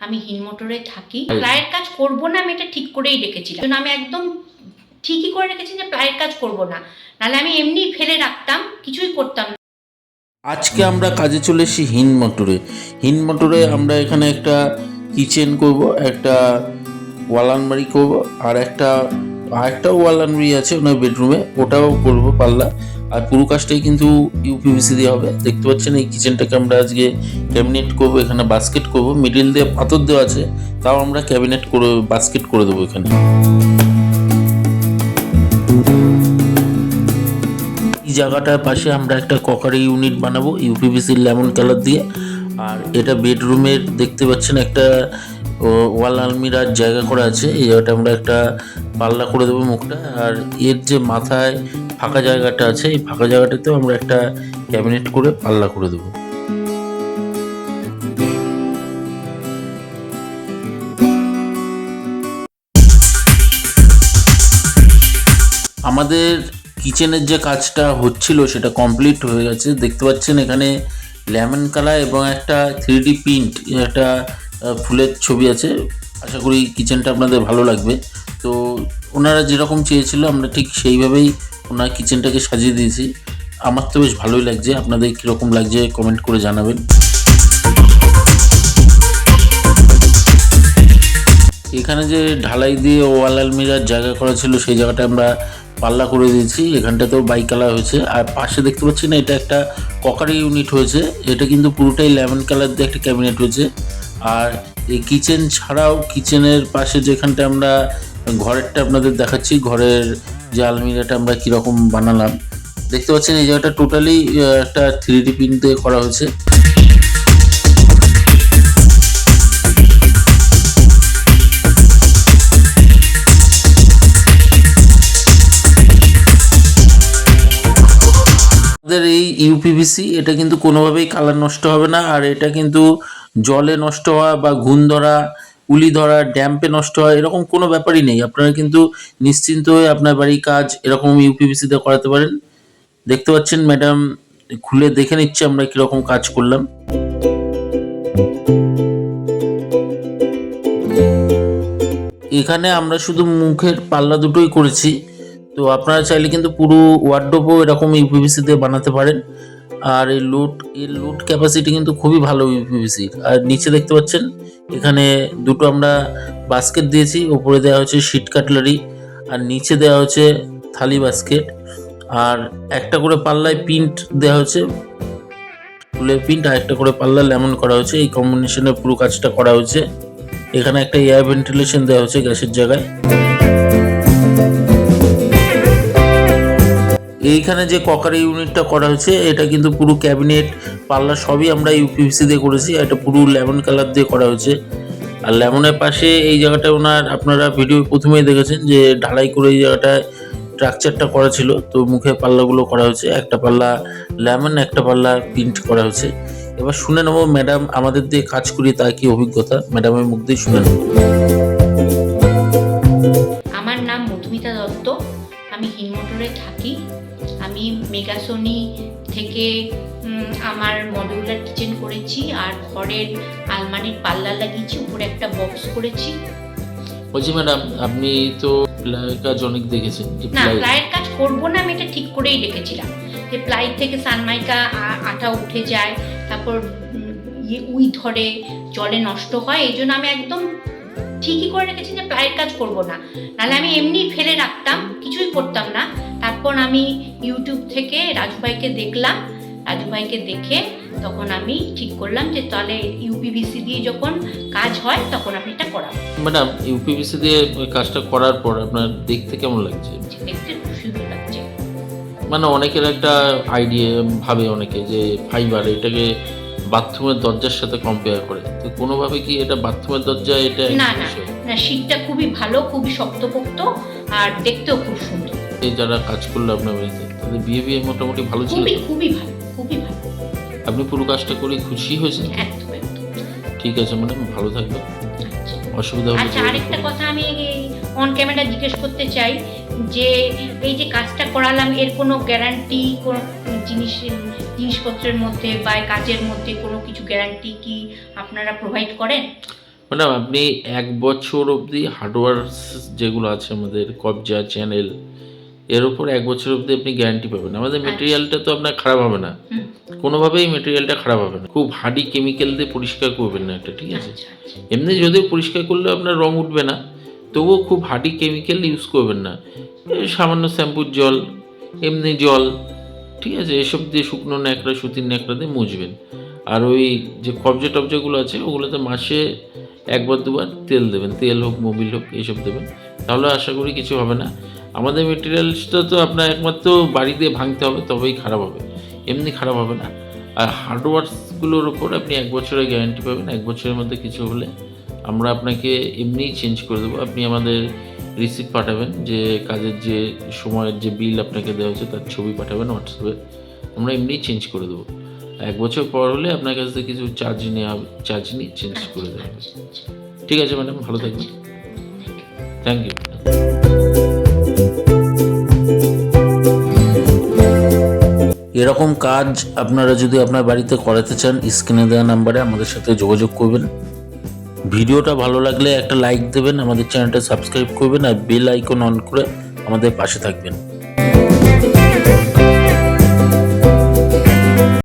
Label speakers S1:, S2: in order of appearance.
S1: আমি হিনমোটরে থাকি। প্লাইয়ের কাজ করব না আমি এটা ঠিক করেই রেখেছিলাম, আমি একদম ঠিকই করে রেখেছি যে প্লাইয়ের কাজ করব না, নাহলে আমি এমনি ফেলে রাখতাম, কিছুই করতাম না।
S2: আজকে আমরা কাজে চলে এসেছি হিনমোটরে আমরা এখানে একটা কিচেন করব, একটা ওয়াল আলমারি করব, আর আরেকটাও ওয়াল আলমারি আছে ওনার বেডরুমে, ওটাও করব পাল্লা। আর পুরো কাজটাই কিন্তু ইউপিভিসি দিয়ে হবে। দেখতে পাচ্ছেন এই কিচেনটাকে আমরা আজকে ক্যাবিনেট করব, এখানে বাস্কেট করব, মিডিল দিয়ে পাথর দেওয়া আছে, তাও আমরা ক্যাবিনেট করে বাস্কেট করে দেবো এখানে। এই জায়গাটার পাশে আমরা একটা ককারি ইউনিট বানাবো ইউপিভিসির লেমন কালার দিয়ে। আর এটা বেডরুমের দেখতে পাচ্ছেন একটা ওয়াল আলমিরার জায়গা করা আছে, এই জায়গাটা আমরা একটা পাল্লা করে দেবো মুখটা। আর এর যে মাথায় ফাঁকা জায়গাটা আছে, এই ফাঁকা জায়গাটাতেও আমরা একটা ক্যাবিনেট করে পাল্লা করে দেবো। আমাদের কিচেনের যে কাজটা হচ্ছিল সেটা কমপ্লিট হয়ে গেছে। দেখতে পাচ্ছেন এখানে লেমন কালার এবং একটা 3D প্রিন্ট, একটা ফুলের ছবি আছে। আশা করি কিচেনটা আপনাদের ভালো লাগবে। তো ওনারা যেরকম চেয়েছিল আমরা ঠিক সেইভাবেই ওনার কিচেনটাকে সাজিয়ে দিয়েছি। আমার তো বেশ ভালোই লাগছে, আপনাদের কীরকম লাগছে কমেন্ট করে জানাবেন। এখানে যে ঢালাই দিয়ে ওয়াল আলমিরার জায়গা করা ছিল সেই জায়গাটা আমরা পাল্লা করে দিয়েছি, এখানটাতেও বাই কালার হয়েছে। আর পাশে দেখতে পাচ্ছি না, এটা একটা ককারি ইউনিট হয়েছে, এটা কিন্তু পুরোটাই লেমন কালার দিয়ে একটা ক্যাবিনেট হয়েছে। আর এই কিচেন ছাড়াও কিচেনের পাশে যেখানটা আমরা ঘরেরটা আপনাদের দেখাচ্ছি, ঘরের যে আলমিরাটা আমরা কীরকম বানালাম দেখতে পাচ্ছেন। এই জায়গাটা টোটালি একটা 3D প্রিন্ট দিয়ে করা হয়েছে। আমাদের এই ইউপিভিসি এটা কিন্তু কোনোভাবেই কালার নষ্ট হবে না, আর এটা কিন্তু জলে নষ্ট হওয়া বা ঘুণ ধরা, উলি ধরা, ড্যাম্পে নষ্ট হয় এরকম কোনো ব্যাপারই নেই। আপনারা কিন্তু নিশ্চিন্ত হয়ে আপনার বাড়ির কাজ এরকম ইউপিভিসি দিয়ে করাতে পারেন। দেখতে পাচ্ছেন ম্যাডাম খুলে দেখে নিচ্ছে আমরা কীরকম কাজ করলাম। এখানে আমরা শুধু মুখের পাল্লা দুটোই করেছি, তো আপনারা চাইলে কিন্তু পুরো ওয়ার্ডরোবও এরকম ইউপিভিসি দিয়ে বানাতে পারেন। আর এর লোড ক্যাপাসিটি কিন্তু খুবই ভালো ইউপিভিসির। আর নিচে দেখতে পাচ্ছেন এখানে দুটো আমরা বাস্কেট দিয়েছি, ওপরে দেওয়া হচ্ছে শিট কাটলারি আর নিচে দেওয়া হচ্ছে থালি বাস্কেট। আর একটা করে পাল্লায় প্রিন্ট দেওয়া হচ্ছে, ফুলের প্রিন্ট, আর একটা করে পাল্লা লেমন করা হয়েছে। এই কম্বিনেশনে পুরো কাজটা করা হয়েছে। এখানে একটা এয়ার ভেন্টিলেশন দেওয়া হচ্ছে গ্যাসের জায়গায়। এইখানে যে ককারি ইউনিটটা করা হয়েছে এটা কিন্তু পুরো ক্যাবিনেট পাল্লা সবই আমরা ইউপিভিসি দিয়ে করেছি। এটা পুরো লেমন কালার দিয়ে করা হয়েছে। আর লেমনের পাশে এই জায়গাটা ওনার আপনারা ভিডিও প্রথমেই দেখেছেন যে ঢালাই করে এই জায়গাটায় স্ট্রাকচারটা করা ছিল। তো মুখে পাল্লাগুলো করা হয়েছে, একটা পাল্লা লেমন, একটা পাল্লা প্রিন্ট করা হয়েছে। এবার শুনে নেবো ম্যাডাম আমাদের দিয়ে কাজ করি তার কি অভিজ্ঞতা, ম্যাডামের মুখ দিয়ে শুনে নেব।
S1: আমার নাম মধুমিতা দত্ত, আমি হিনমোটরে থাকি। আমি মেগাসোনি থেকে আমার মডিউলার কিচেন করেছি, আর ঘরের আলমারির পাল্লা লাগিয়েছি, উপরে একটা বক্স করেছি।
S2: বলছি ম্যাডাম আপনি তো প্লাইয়ের কাজ অনেক দেখেছেন।
S1: না, প্লাইয়ের কাজ করব না আমি এটা ঠিক করেই রেখেছিলাম যে প্লাই থেকে সানমাইকা আঠা উঠে যায়, তারপর উই ধরে, জলে নষ্ট হয়, এই জন্য আমি একদম ঠিকই করে রেখেছি যে প্লাইয়ের কাজ করব না, নাহলে আমি এমনি ফেলে রাখতাম, কিছুই করতাম না। তারপর আমি ইউটিউব থেকে রাজু ভাইকে দেখলাম, রাজু ভাইকে দেখে তখন আমি ঠিক করলাম যে তাহলে ইউপিভিসি দিয়ে যখন কাজ হয় তখন আমি এটা করাবো।
S2: ম্যাডাম ইউপিভিসি দিয়ে কাজটা করার পর আপনার দেখতে কেমন লাগছে?
S1: দেখতে খুব সুন্দর লাগছে।
S2: মানে অনেকের একটা আইডিয়া ভাবে অনেকে যে ফাইবার এটাকে বাথরুমের দরজার সাথে কম্পেয়ার করে, তো কোনোভাবে কি এটা বাথরুমের দরজা? এটা
S1: না না না, শীটটা খুবই ভালো, খুবই শক্তপোক্ত আর দেখতেও খুব সুন্দর।
S2: এই যারা কাজ করলো আপনার বাড়িতে তাদের বিহেভিয়ার মোটামুটি ভালো ছিল?
S1: খুবই ভালো, খুবই ভালো।
S2: আপনি পুরো কাজটা করে খুশি হয়েছেন?
S1: একদম একদম।
S2: ঠিক আছে ম্যাডাম, ভালো থাকবেন। অসুবিধা হলে
S1: আচ্ছা, আরেকটা কথা আমি অন ক্যামেরা জিজ্ঞেস করতে চাই যে এই যে কাজটা করালাম এর কোনো গ্যারান্টি, কোনো জিনিসপত্রের মধ্যে বা কাজের মধ্যে কোনো কিছু গ্যারান্টি কি আপনারা প্রোভাইড করেন?
S2: ম্যাডাম আপনি 1 বছর অবধি হার্ডওয়ার্কস যেগুলো আছে আমাদের কবজা চ্যানেল এর উপর 1 বছর অবধি আপনি গ্যারান্টি পাবেন। আমাদের মেটেরিয়ালটা তো আপনার খারাপ হবে না,
S1: হুম,
S2: কোনোভাবেই মেটেরিয়ালটা খারাপ হবে না। খুব হার্ডি কেমিক্যাল দিয়ে পরিষ্কার করবেন না এটা, ঠিক আছে?
S1: আচ্ছা আচ্ছা
S2: এমনি যদিও পরিষ্কার করলে আপনার রং উঠবে না, তবুও খুব হার্ডি কেমিক্যাল ইউজ করবেন না। এই সামান্য শ্যাম্পুর জল, এমনি জল, ঠিক আছে? এসব দিয়ে শুকনো ন্যাকড়া, সুতির ন্যাকড়া দিয়ে মুছবেন। আর ওই যে কবজা টবজাগুলো আছে ওগুলোতে মাসে 1 বার 2 বার তেল দেবেন, তেল হোক মোবিল হোক এইসব দেবেন, তাহলে আশা করি কিছু হবে না। আমাদের মেটেরিয়ালসটা তো আপনার একমাত্র বাড়ি দিয়ে ভাঙতে হবে, তবেই খারাপ হবে, এমনি খারাপ হবে না। আর হার্ডওয়ার্কসগুলোর ওপর আপনি 1 বছরের গ্যারান্টি পাবেন। 1 বছরের মধ্যে কিছু হলে আমরা আপনাকে এমনিই চেঞ্জ করে দেবো। আপনি আমাদের রিসিপ্ট পাঠাবেন, যে কাজের যে সময়ের যে বিল আপনাকে দেওয়া হয়েছে তার ছবি পাঠাবেন হোয়াটসঅ্যাপে, আমরা এমনিই চেঞ্জ করে দেবো। 1 বছর পর হলে আপনার কাছ থেকে কিছু চার্জ নিয়ে চেঞ্জ করে দেওয়া হবে।
S1: আচ্ছা আচ্ছা
S2: ঠিক আছে ম্যাডাম, ভালো থাকবেন। Thank you. এরকম কাজ আপনারা যদি আপনার বাড়িতে করাতে চান, স্ক্রিনে দেওয়া নাম্বারে আমাদের সাথে যোগাযোগ করবেন। ভিডিওটা ভালো লাগলে একটা লাইক দেবেন, আমাদের চ্যানেলটা সাবস্ক্রাইব করবেন আর বেল আইকন অন করে আমাদের পাশে থাকবেন।